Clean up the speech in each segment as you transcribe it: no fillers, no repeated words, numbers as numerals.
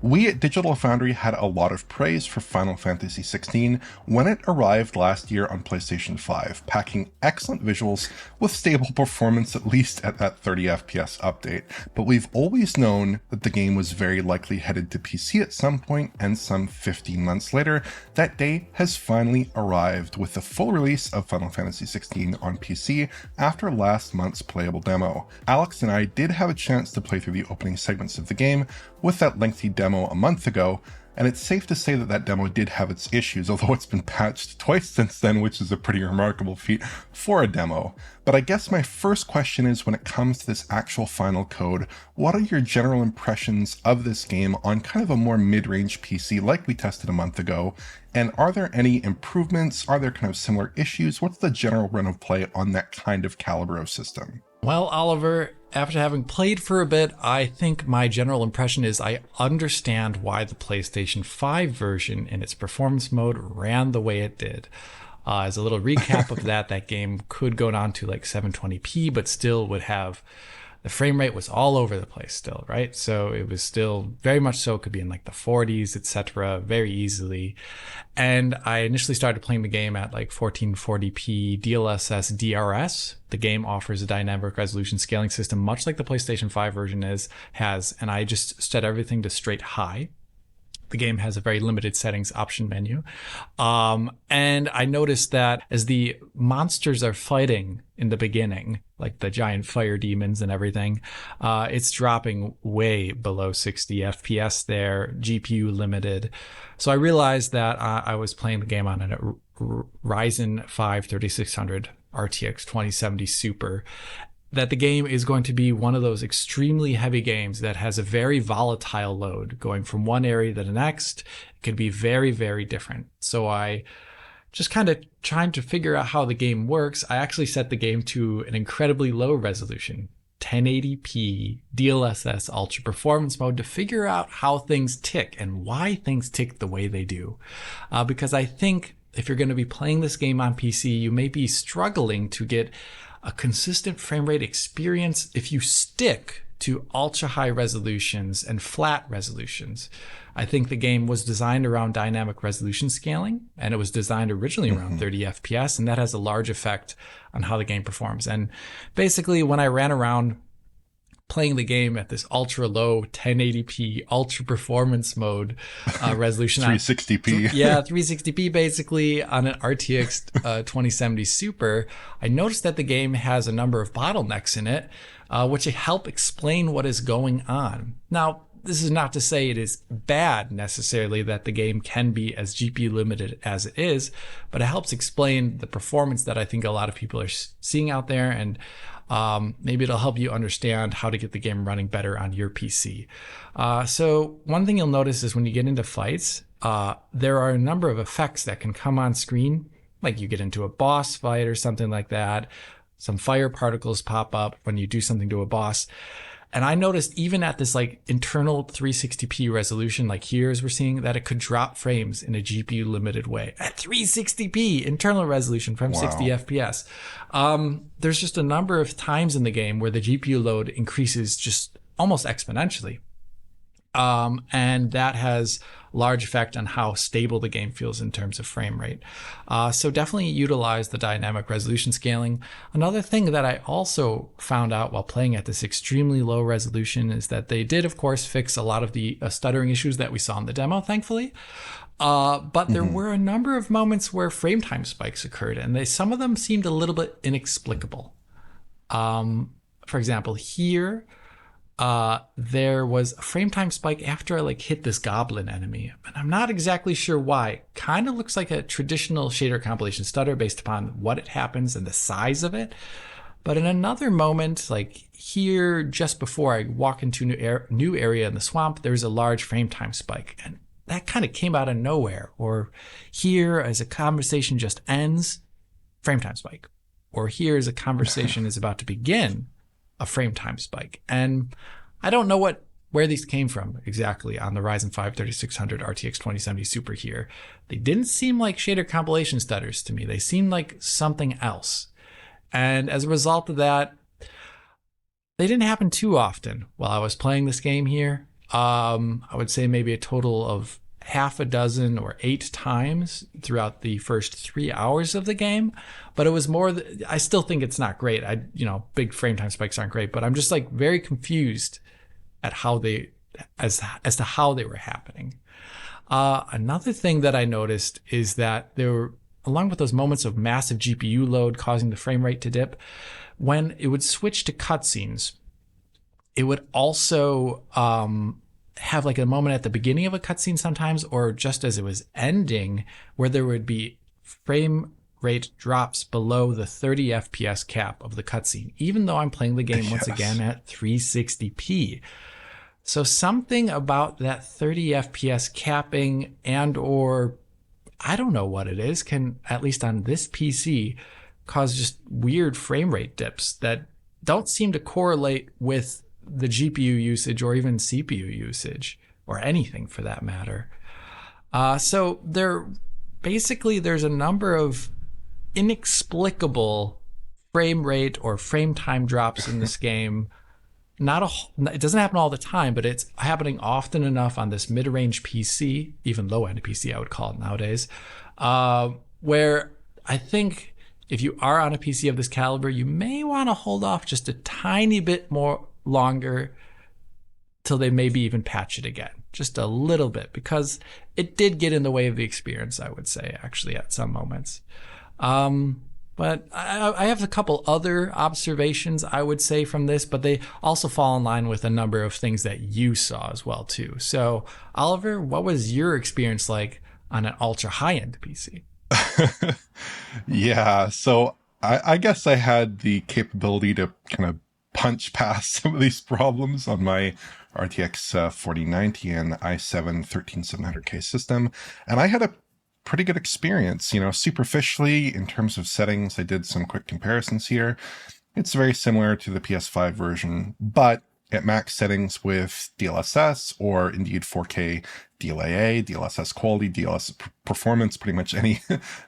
We at Digital Foundry had a lot of praise for Final Fantasy XVI when it arrived last year on PlayStation 5, packing excellent visuals with stable performance at least at that 30 FPS update. But we've always known that the game was very likely headed to PC at some point, and some 15 months later, that day has finally arrived with the full release of Final Fantasy XVI on PC after last month's playable demo. Alex and I did have a chance to play through the opening segments of the game with that lengthy demo a month ago, and it's safe to say that that demo did have its issues, although it's been patched twice since then, which is a pretty remarkable feat for a demo. But I guess my first question is, when it comes to this actual final code, what are your general impressions of this game on kind of a more mid-range PC like we tested a month ago? And are there any improvements? Are there kind of similar issues? What's the general run of play on that kind of caliber of system? Well, Oliver, after having played for a bit, I think my general impression is I understand why the PlayStation 5 version in its performance mode ran the way it did. As a little recap of that game could go down to like 720p, but still would have, the frame rate was all over the place still, right? So it was still very much so, could be in like the 40s, etc., very easily. And I initially started playing the game at like 1440p DLSS DRS. The game offers a dynamic resolution scaling system, much like the PlayStation 5 version has, and I just set everything to straight high. The game has a very limited settings option menu. And I noticed that as the monsters are fighting in the beginning, like the giant fire demons and everything, it's dropping way below 60 FPS there, GPU limited. So I realized that I was playing the game on a Ryzen 5 3600 RTX 2070 Super, that the game is going to be one of those extremely heavy games that has a very volatile load going from one area to the next. It can be very, very different. So I just kind of trying to figure out how the game works. I actually set the game to an incredibly low resolution, 1080p DLSS ultra performance mode, to figure out how things tick and why things tick the way they do. Because I think if you're going to be playing this game on PC, you may be struggling to get a consistent frame rate experience if you stick to ultra high resolutions and flat resolutions. I think the game was designed around dynamic resolution scaling, and it was designed originally around 30 FPS, and that has a large effect on how the game performs. And basically, when I ran around playing the game at this ultra low 1080p ultra performance mode resolution, 360p. Yeah, 360p basically on an RTX 2070 Super, I noticed that the game has a number of bottlenecks in it, which help explain what is going on. Now, this is not to say it is bad necessarily that the game can be as GPU limited as it is, but it helps explain the performance that I think a lot of people are seeing out there, and maybe it'll help you understand how to get the game running better on your PC. So one thing you'll notice is when you get into fights, there are a number of effects that can come on screen, like you get into a boss fight or something like that. Some fire particles pop up when you do something to a boss. And I noticed even at this like internal 360p resolution, like here as we're seeing, that it could drop frames in a GPU limited way at 360p internal resolution from 60 FPS. There's just a number of times in the game where the GPU load increases just almost exponentially. And that has large effect on how stable the game feels in terms of frame rate. So definitely utilize the dynamic resolution scaling. Another thing that I also found out while playing at this extremely low resolution is that they did, of course, fix a lot of the stuttering issues that we saw in the demo, thankfully. But there were a number of moments where frame time spikes occurred, and some of them seemed a little bit inexplicable. For example, here, there was a frame time spike after I like hit this goblin enemy, and I'm not exactly sure why. Kind of looks like a traditional shader compilation stutter based upon what it happens and the size of it. But in another moment, like here, just before I walk into new area in the swamp, there's a large frame time spike, and that kind of came out of nowhere. Or here, as a conversation just ends, frame time spike. Or here, as a conversation is about to begin, a frame time spike. And I don't know where these came from exactly on the Ryzen 5 3600 RTX 2070 Super here. They didn't seem like shader compilation stutters to me. They seemed like something else. And as a result of that, they didn't happen too often while I was playing this game here. I would say maybe a total of half a dozen or 8 times throughout the first 3 hours of the game. But it was more, I still think it's not great. Big frame time spikes aren't great, but I'm just like very confused at how as to how they were happening. Another thing that I noticed is that there were, along with those moments of massive GPU load causing the frame rate to dip, when it would switch to cutscenes, it would also have like a moment at the beginning of a cutscene sometimes, or just as it was ending, where there would be frame rate drops below the 30 FPS cap of the cutscene, even though I'm playing the game once again at 360p. So something about that 30 FPS capping and or I don't know what it is, can, at least on this PC, cause just weird frame rate dips that don't seem to correlate with the GPU usage or even CPU usage or anything for that matter. So there's a number of inexplicable frame rate or frame time drops in this game. It doesn't happen all the time, but it's happening often enough on this mid-range PC, even low-end PC I would call it nowadays, where I think if you are on a PC of this caliber, you may want to hold off just a tiny bit more longer till they maybe even patch it again, just a little bit, because it did get in the way of the experience, I would say, actually, at some moments. But I have a couple other observations, I would say, from this, but they also fall in line with a number of things that you saw as well, too. So, Oliver, what was your experience like on an ultra high-end PC? Yeah, so I guess I had the capability to kind of punch past some of these problems on my RTX 4090 and i7 13700K system, and I had a pretty good experience. Superficially, in terms of settings, I did some quick comparisons here. It's very similar to the PS5 version, but at max settings with DLSS or indeed 4K DLAA, DLSS quality, DLSS performance, pretty much any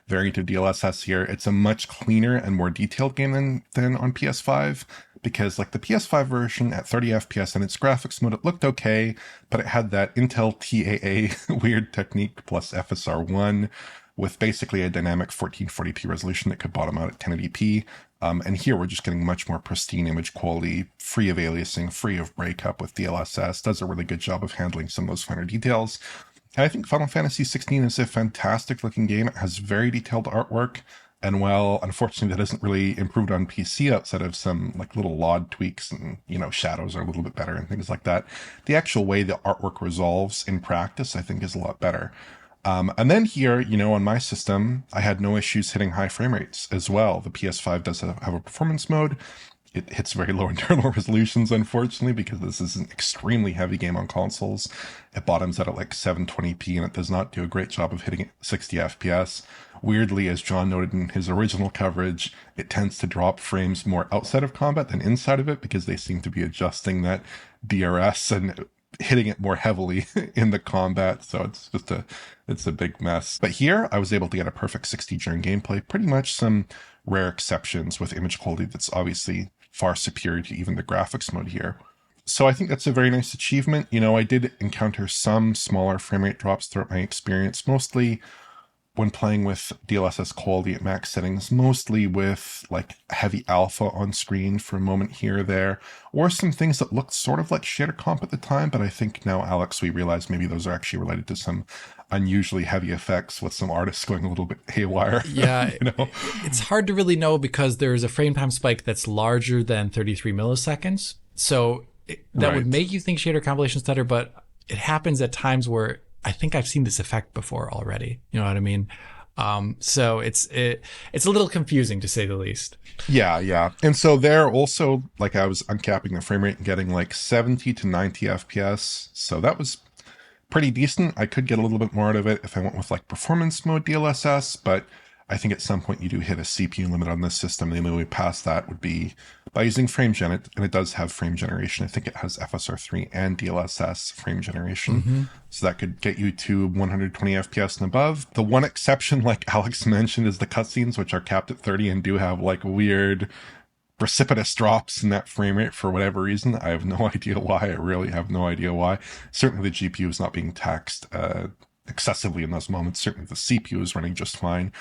variant of DLSS here, it's a much cleaner and more detailed game than on PS5. Because like the PS5 version at 30 FPS in its graphics mode, it looked okay, but it had that Intel TAA weird technique plus FSR1 with basically a dynamic 1440p resolution that could bottom out at 1080p. And here we're just getting much more pristine image quality, free of aliasing, free of breakup with DLSS, does a really good job of handling some of those finer details. And I think Final Fantasy 16 is a fantastic looking game. It has very detailed artwork. And while unfortunately that isn't really improved on PC outside of some like little LOD tweaks and, shadows are a little bit better and things like that, the actual way the artwork resolves in practice, I think, is a lot better. And then here, on my system, I had no issues hitting high frame rates as well. The PS5 does have a performance mode. It hits very low internal resolutions, unfortunately, because this is an extremely heavy game on consoles. It bottoms out at like 720p, and it does not do a great job of hitting 60 FPS. Weirdly, as John noted in his original coverage, it tends to drop frames more outside of combat than inside of it, because they seem to be adjusting that DRS and hitting it more heavily in the combat. So it's a big mess. But here, I was able to get a perfect 60 during gameplay. Pretty much some rare exceptions with image quality that's obviously far superior to even the graphics mode here. So I think that's a very nice achievement. I did encounter some smaller frame rate drops throughout my experience, mostly when playing with DLSS quality at max settings, mostly with like heavy alpha on screen for a moment here or there, or some things that looked sort of like shader comp at the time. But I think now, Alex, we realize maybe those are actually related to some unusually heavy effects with some artists going a little bit haywire. Yeah, it's hard to really know because there's a frame time spike that's larger than 33 milliseconds. So that would make you think shader compilation stutter, but it happens at times where I think I've seen this effect before already. You know what I mean? So it's a little confusing, to say the least. Yeah. And so there also, like, I was uncapping the frame rate and getting like 70 to 90 FPS. So that was pretty decent. I could get a little bit more out of it if I went with like performance mode DLSS, but I think at some point you do hit a CPU limit on this system. The only way past that would be by using FrameGen, and it does have frame generation. I think it has FSR3 and DLSS frame generation. Mm-hmm. So that could get you to 120 FPS and above. The one exception, like Alex mentioned, is the cutscenes, which are capped at 30 and do have like weird precipitous drops in that frame rate for whatever reason. I have no idea why. I really have no idea why. Certainly the GPU is not being taxed excessively in those moments. Certainly the CPU is running just fine.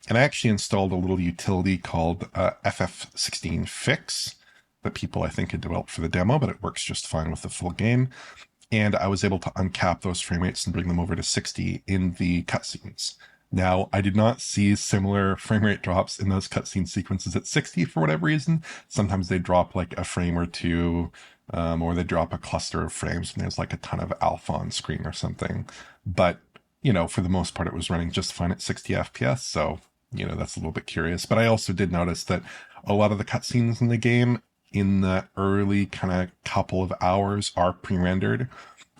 And I actually installed a little utility called FF16 Fix that people, I think, had developed for the demo, but it works just fine with the full game. And I was able to uncap those frame rates and bring them over to 60 in the cutscenes. Now, I did not see similar frame rate drops in those cutscene sequences at 60 for whatever reason. Sometimes they drop like a frame or two, or they drop a cluster of frames and there's like a ton of alpha on screen or something. But, you know, for the most part, it was running just fine at 60 FPS. So, you know, that's a little bit curious. But I also did notice that a lot of the cutscenes in the game in the early kind of couple of hours are pre-rendered.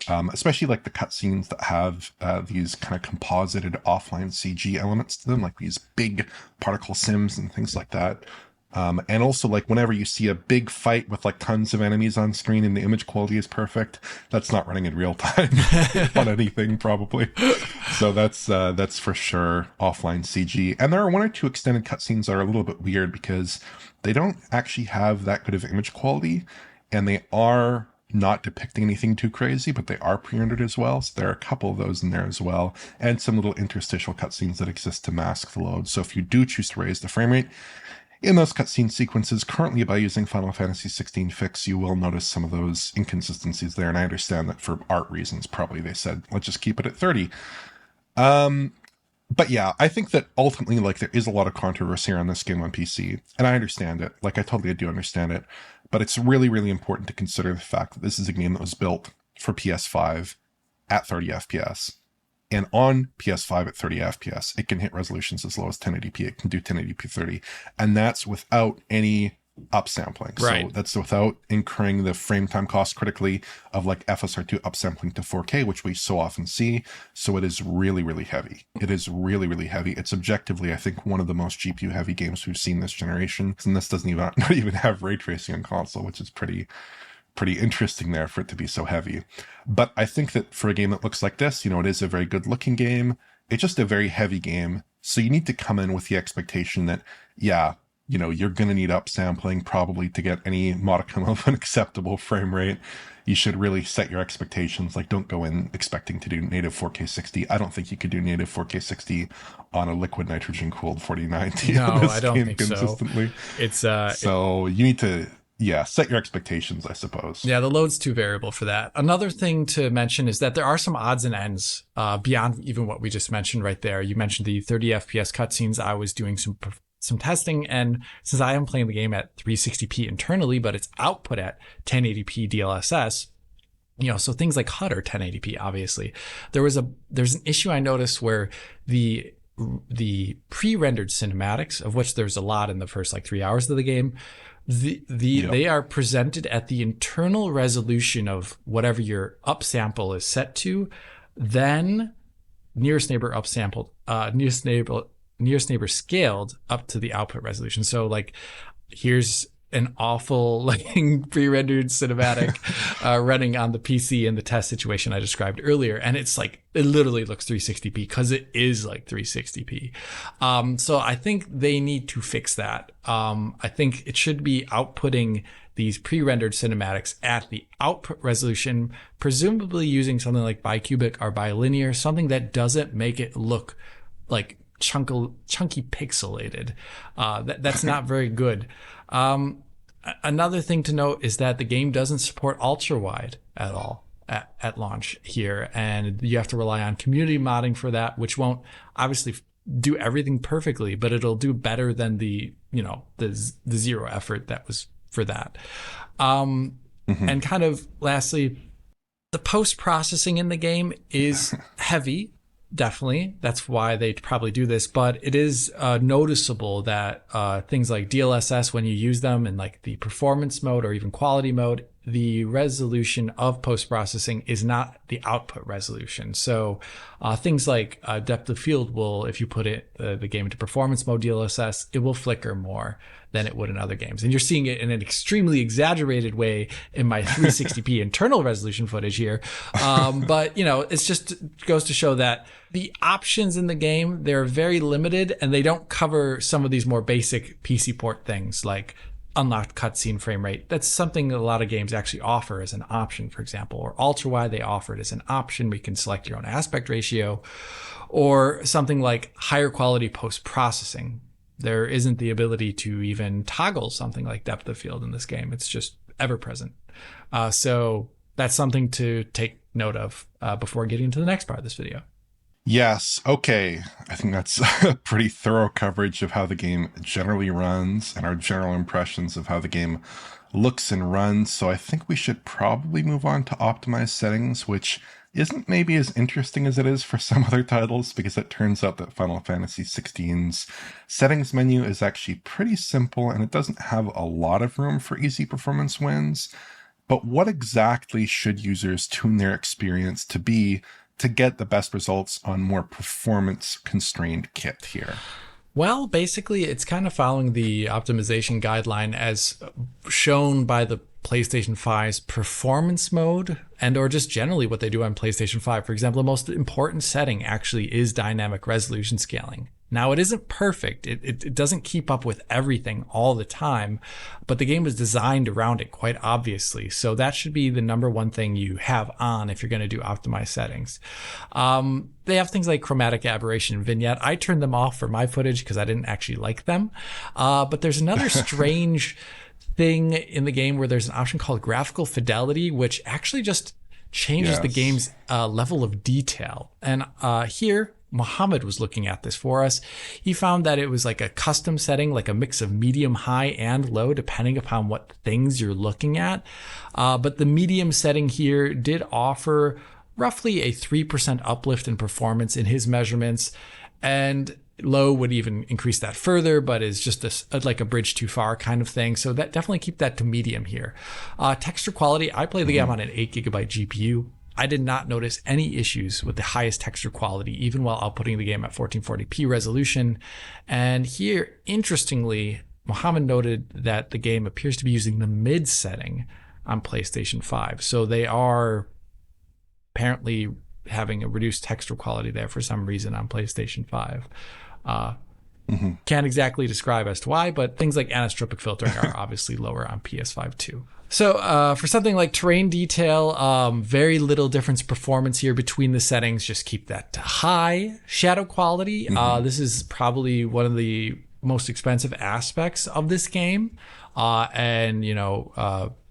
Especially like the cutscenes that have these kind of composited offline CG elements to them, like these big particle sims and things like that. And also like whenever you see a big fight with like tons of enemies on screen and the image quality is perfect, that's not running in real time on anything probably. So that's for sure offline CG. And there are one or two extended cutscenes that are a little bit weird because they don't actually have that good of image quality, and they are not depicting anything too crazy, but they are pre-rendered as well. So there are a couple of those in there as well, and some little interstitial cutscenes that exist to mask the load. So if you do choose to raise the frame rate in those cutscene sequences currently by using Final Fantasy 16 Fix, you will notice some of those inconsistencies there. And I understand that for art reasons, probably they said, let's just keep it at 30. But yeah, I think that ultimately, like, there is a lot of controversy around this game on PC, and I understand it. Like, I totally do understand it. But it's really, really important to consider the fact that this is a game that was built for PS5 at 30 FPS. And on PS5 at 30 FPS, it can hit resolutions as low as 1080p. It can do 1080p 30. And that's without any upsampling. Right. So that's without incurring the frame time cost critically of like FSR2 upsampling to 4K, which we so often see. So it is really, really heavy. It is really, really heavy. It's objectively, I think, one of the most GPU heavy games we've seen this generation. And this doesn't even not even have ray tracing on console, which is pretty interesting there for it to be so heavy. But I think that for a game that looks like this, you know, it is a very good looking game. It's just a very heavy game. So you need to come in with the expectation that, yeah, you know, you're going to need upsampling probably to get any modicum of an acceptable frame rate. You should really set your expectations. Like, don't go in expecting to do native 4K 60. I don't think you could do native 4K 60 on a liquid nitrogen cooled 4090. No, I don't think consistently. So. It's so you need to, yeah, set your expectations, I suppose. Yeah, the load's too variable for that. Another thing to mention is that there are some odds and ends beyond even what we just mentioned right there. You mentioned the 30 FPS cutscenes. I was doing some testing, and since I am playing the game at 360p internally, but it's output at 1080p DLSS, you know, so things like HUD are 1080p, obviously. There's an issue I noticed where the pre-rendered cinematics, of which there's a lot in the first like 3 hours of the game, they are presented at the internal resolution of whatever your upsample is set to, then nearest neighbor upsampled, nearest neighbor scaled up to the output resolution. So like, here's an awful like pre-rendered cinematic running on the PC in the test situation I described earlier, and it's like it literally looks 360p because it is like 360p. So I think they need to fix that. I think it should be outputting these pre-rendered cinematics at the output resolution, presumably using something like bicubic or bilinear, something that doesn't make it look like chunky pixelated. That's not very good. Another thing to note is that the game doesn't support ultra wide at all at launch here, and you have to rely on community modding for that, which won't obviously do everything perfectly, but it'll do better than the zero effort that was for that. And kind of lastly, the post-processing in the game is heavy. Definitely. That's why they probably do this. But it is noticeable that things like DLSS, when you use them in like the performance mode or even quality mode, the resolution of post-processing is not the output resolution. So things like depth of field will, if you put the game into performance mode DLSS, it will flicker more than it would in other games. And you're seeing it in an extremely exaggerated way in my 360p internal resolution footage here. But, you know, it's just goes to show that the options in the game, they're very limited, and they don't cover some of these more basic PC port things like unlocked cutscene frame rate. That's something that a lot of games actually offer as an option, for example, or ultra wide, they offer it as an option. We can select your own aspect ratio, or something like higher quality post processing. There isn't the ability to even toggle something like depth of field in this game. It's just ever present. So that's something to take note of before getting to the next part of this video. Yes. Okay. I think that's a pretty thorough coverage of how the game generally runs and our general impressions of how the game looks and runs. So I think we should probably move on to optimized settings, which isn't maybe as interesting as it is for some other titles, because it turns out that Final Fantasy XVI's settings menu is actually pretty simple and it doesn't have a lot of room for easy performance wins. But what exactly should users tune their experience to be to get the best results on more performance-constrained kit here? Well, basically, it's kind of following the optimization guideline as shown by the PlayStation 5's performance mode, and or just generally what they do on PlayStation 5. For example, the most important setting actually is dynamic resolution scaling. Now, it isn't perfect. It doesn't keep up with everything all the time, but the game was designed around it quite obviously. So that should be the number one thing you have on if you're going to do optimized settings. They have things like chromatic aberration and vignette. I turned them off for my footage because I didn't actually like them. But there's another strange thing in the game where there's an option called graphical fidelity, which actually just changes the game's level of detail. And here, Mohammed was looking at this for us. He found that it was like a custom setting, like a mix of medium, high, and low, depending upon what things you're looking at. But the medium setting here did offer roughly a 3% uplift in performance in his measurements. And low would even increase that further, but is just like a bridge too far kind of thing. So that definitely keep that to medium here. Texture quality, I played the game on an 8GB GPU. I did not notice any issues with the highest texture quality, even while outputting the game at 1440p resolution. And here, interestingly, Mohammed noted that the game appears to be using the mid setting on PlayStation 5. So they are apparently having a reduced texture quality there for some reason on PlayStation 5. Can't exactly describe as to why, but things like anisotropic filtering are obviously lower on PS5 too. So for something like terrain detail, very little difference performance here between the settings. Just keep that to high. Shadow quality, this is probably one of the most expensive aspects of this game.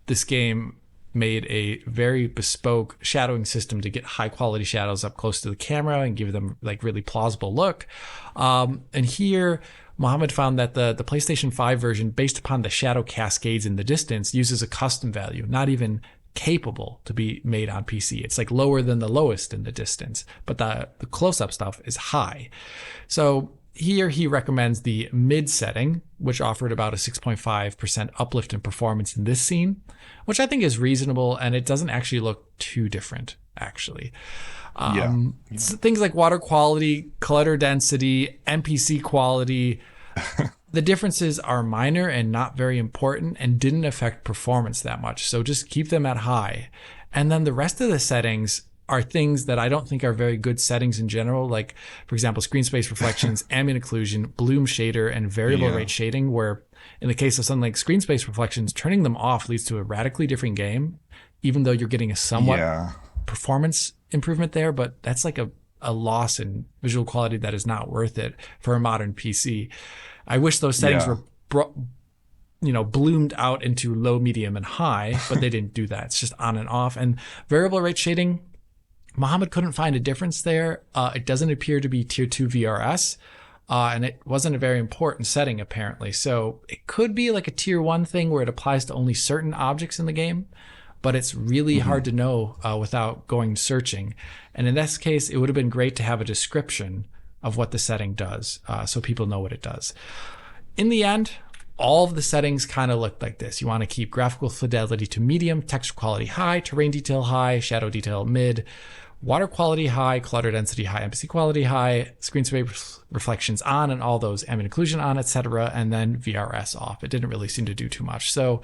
This game made a very bespoke shadowing system to get high quality shadows up close to the camera and give them like really plausible look. And here, Mohammed found that the PlayStation 5 version, based upon the shadow cascades in the distance, uses a custom value, not even capable to be made on PC. It's like lower than the lowest in the distance, but the close-up stuff is high. So here he recommends the mid setting, which offered about a 6.5% uplift in performance in this scene, which I think is reasonable, and it doesn't actually look too different, actually. Things like water quality, clutter density, NPC quality, the differences are minor and not very important and didn't affect performance that much. So just keep them at high. And then the rest of the settings are things that I don't think are very good settings in general, like, for example, screen space reflections, ambient occlusion, bloom shader, and variable rate shading, where in the case of something like screen space reflections, turning them off leads to a radically different game, even though you're getting a somewhat performance improvement there, but that's like a loss in visual quality that is not worth it for a modern PC. I wish those settings were bloomed out into low, medium, and high, but they didn't do that. It's just on and off. And variable rate shading, Mohammed couldn't find a difference there. It doesn't appear to be tier 2 VRS, and it wasn't a very important setting apparently. So it could be like a tier 1 thing where it applies to only certain objects in the game, but it's really hard to know without going searching. And in this case, it would have been great to have a description of what the setting does, so people know what it does. In the end, all of the settings kind of look like this. You want to keep graphical fidelity to medium, texture quality high, terrain detail high, shadow detail mid, water quality high, clutter density high, NPC quality high, screen space reflections on, and all those ambient occlusion on, etc., and then VRS off. It didn't really seem to do too much. So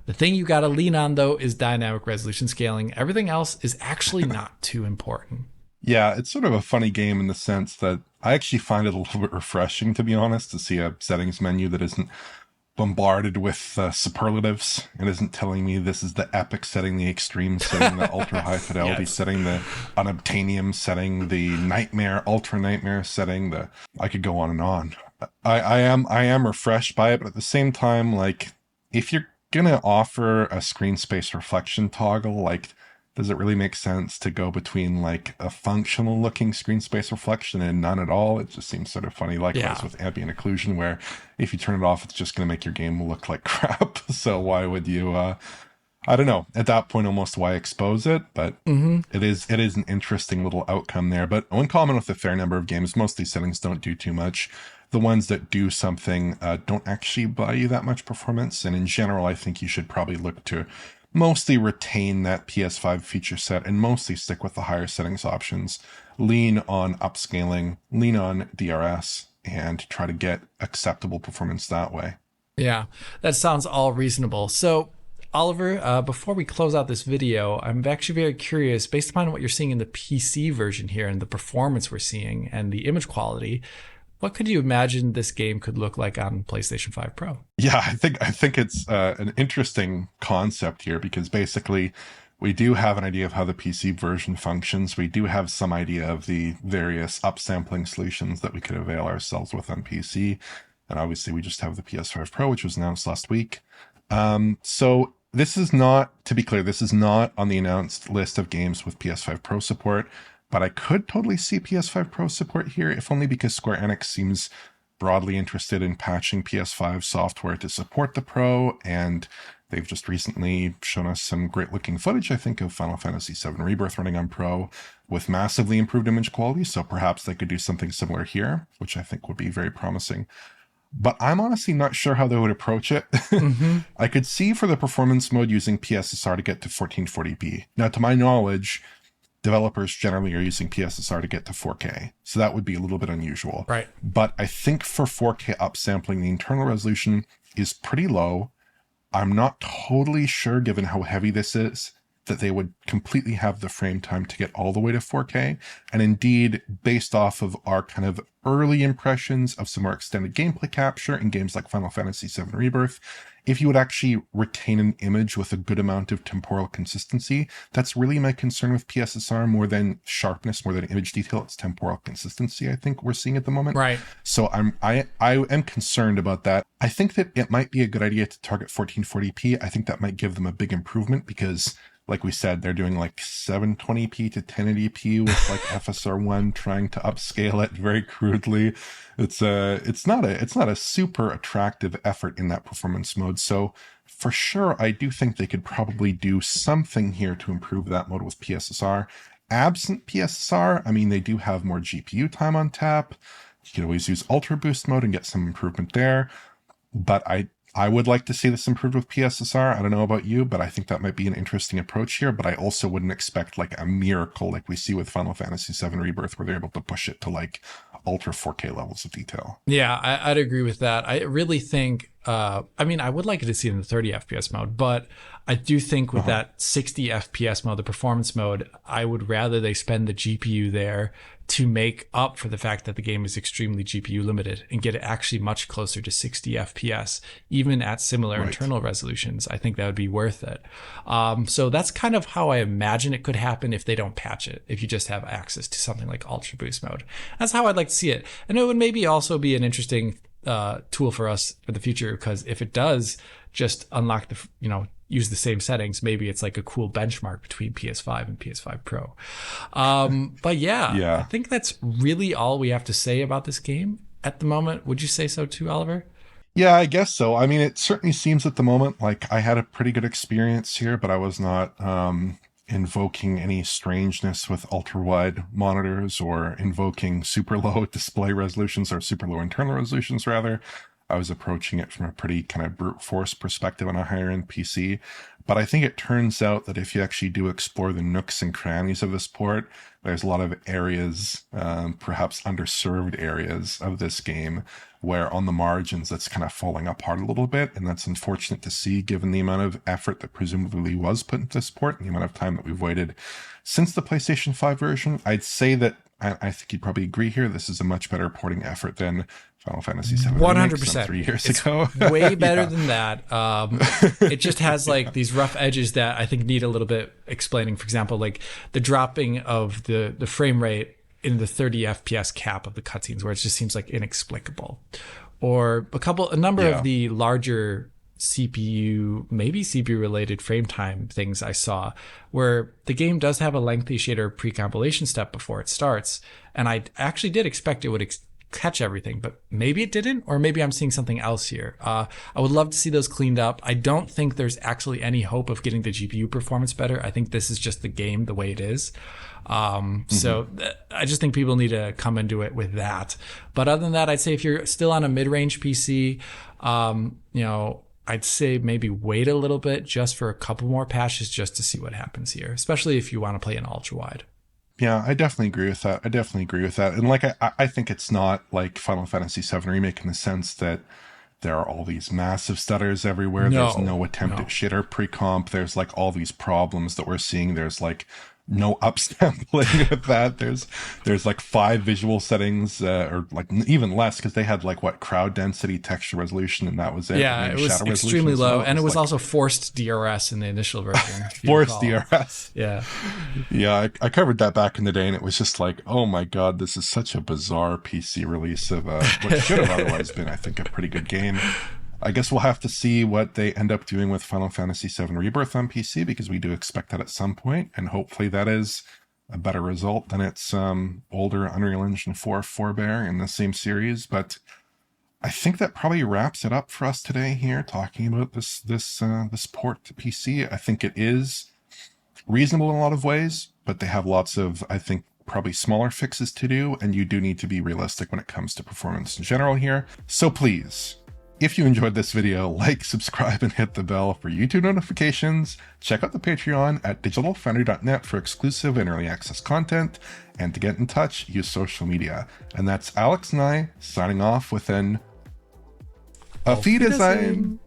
the thing you got to lean on, though, is dynamic resolution scaling. Everything else is actually not too important. Yeah, it's sort of a funny game in the sense that I actually find it a little bit refreshing, to be honest, to see a settings menu that isn't bombarded with superlatives. It isn't telling me this is the epic setting, the extreme setting, the ultra high fidelity Yes. setting, the unobtainium setting, the nightmare, ultra nightmare setting. I could go on and on. I am refreshed by it, but at the same time, like, if you're gonna offer a screen space reflection toggle, like, does it really make sense to go between like a functional looking screen space reflection and none at all? It just seems sort of funny. Likewise with ambient occlusion, where if you turn it off, it's just going to make your game look like crap. So why would you, I don't know, at that point, almost why expose it? But it is an interesting little outcome there. But in common with a fair number of games, most of these settings don't do too much. The ones that do something don't actually buy you that much performance. And in general, I think you should probably look to mostly retain that PS5 feature set and mostly stick with the higher settings options. Lean on upscaling, lean on DRS, and try to get acceptable performance that way. Yeah, that sounds all reasonable. So, Oliver, before we close out this video, I'm actually very curious, based upon what you're seeing in the PC version here and the performance we're seeing and the image quality, what could you imagine this game could look like on PlayStation 5 Pro? Yeah, I think it's an interesting concept here, because basically we do have an idea of how the PC version functions. We do have some idea of the various upsampling solutions that we could avail ourselves with on PC. And obviously we just have the PS5 Pro, which was announced last week. So this is not, to be clear, this is not on the announced list of games with PS5 Pro support. But I could totally see PS5 Pro support here, if only because Square Enix seems broadly interested in patching PS5 software to support the Pro, and they've just recently shown us some great looking footage, I think, of Final Fantasy VII Rebirth running on Pro with massively improved image quality, so perhaps they could do something similar here, which I think would be very promising. But I'm honestly not sure how they would approach it. I could see for the performance mode using PSSR to get to 1440p. Now, to my knowledge, developers generally are using PSSR to get to 4K. So that would be a little bit unusual. Right. But I think for 4K upsampling, the internal resolution is pretty low. I'm not totally sure, given how heavy this is, that they would completely have the frame time to get all the way to 4K. And indeed, based off of our kind of early impressions of some more extended gameplay capture in games like Final Fantasy VII Rebirth, if you would actually retain an image with a good amount of temporal consistency, that's really my concern with PSSR more than sharpness, more than image detail. It's temporal consistency, I think we're seeing at the moment. Right. So I am concerned about that. I think that it might be a good idea to target 1440p. I think that might give them a big improvement because, like we said, they're doing like 720p to 1080p with like FSR1, trying to upscale it very crudely. It's not a super attractive effort in that performance mode. So for sure, I do think they could probably do something here to improve that mode with PSSR. Absent PSSR, I mean, they do have more GPU time on tap. You can always use Ultra Boost mode and get some improvement there. But I would like to see this improved with PSSR. I don't know about you, but I think that might be an interesting approach here. But I also wouldn't expect like a miracle like we see with Final Fantasy VII Rebirth, where they're able to push it to like ultra 4K levels of detail. Yeah, I'd agree with that. I really think, I mean, I would like it to see it in the 30 FPS mode, but I do think with that 60 FPS mode, the performance mode, I would rather they spend the GPU there to make up for the fact that the game is extremely GPU limited and get it actually much closer to 60 FPS, even at similar internal resolutions. I think that would be worth it. So that's kind of how I imagine it could happen if they don't patch it, if you just have access to something like Ultra Boost mode. That's how I'd like to see it. And it would maybe also be an interesting tool for us for the future, because if it does just unlock the, use the same settings, maybe it's like a cool benchmark between PS5 and PS5 Pro. But yeah, I think that's really all we have to say about this game at the moment. Would you say so too, Oliver? Yeah, I guess so. I mean, it certainly seems at the moment like I had a pretty good experience here, but I was not invoking any strangeness with ultra-wide monitors or invoking super low display resolutions, or super low internal resolutions, rather. I was approaching it from a pretty kind of brute force perspective on a higher end PC. But I think it turns out that if you actually do explore the nooks and crannies of this port, there's a lot of areas, perhaps underserved areas of this game, where on the margins it's kind of falling apart a little bit. And that's unfortunate to see, given the amount of effort that presumably was put into this port and the amount of time that we've waited since the PlayStation 5 version. I'd say that I think you'd probably agree here. This is a much better porting effort than Final Fantasy VII 100%. 3 years it's ago. Way better than that. It just has like these rough edges that I think need a little bit explaining. For example, like the dropping of the frame rate in the 30 FPS cap of the cutscenes, where it just seems like inexplicable. Or a number of the larger maybe CPU related frame time things I saw, where the game does have a lengthy shader pre-compilation step before it starts. And I actually did expect it would catch everything, but maybe it didn't, or maybe I'm seeing something else here. I would love to see those cleaned up. I don't think there's actually any hope of getting the GPU performance better. I think this is just the game the way it is. So I just think people need to come into it with that. But other than that, I'd say if you're still on a mid-range PC, I'd say maybe wait a little bit just for a couple more patches just to see what happens here, especially if you want to play in ultra wide. Yeah, I definitely agree with that. And like, I think it's not like Final Fantasy VII Remake in the sense that there are all these massive stutters everywhere. There's no attempt at shader pre-comp. There's like all these problems that we're seeing. There's like no upsampling with that. There's like 5 visual settings, or like even less, because they had like crowd density, texture resolution, and that was it. Yeah, it was extremely low, and it was also forced DRS in the initial version. Forced DRS. Yeah, I covered that back in the day, and it was just like, oh my god, this is such a bizarre PC release of what should have otherwise been, I think, a pretty good game. I guess we'll have to see what they end up doing with Final Fantasy VII Rebirth on PC, because we do expect that at some point, and hopefully that is a better result than its older Unreal Engine 4 forebear in the same series. But I think that probably wraps it up for us today here, talking about this port to PC. I think it is reasonable in a lot of ways, but they have lots of, I think, probably smaller fixes to do, and you do need to be realistic when it comes to performance in general here. So please, if you enjoyed this video, like, subscribe, and hit the bell for YouTube notifications. Check out the Patreon at digitalfoundry.net for exclusive and early access content. And to get in touch, use social media. And that's Alex and I signing off with an Auf Wiedersehen.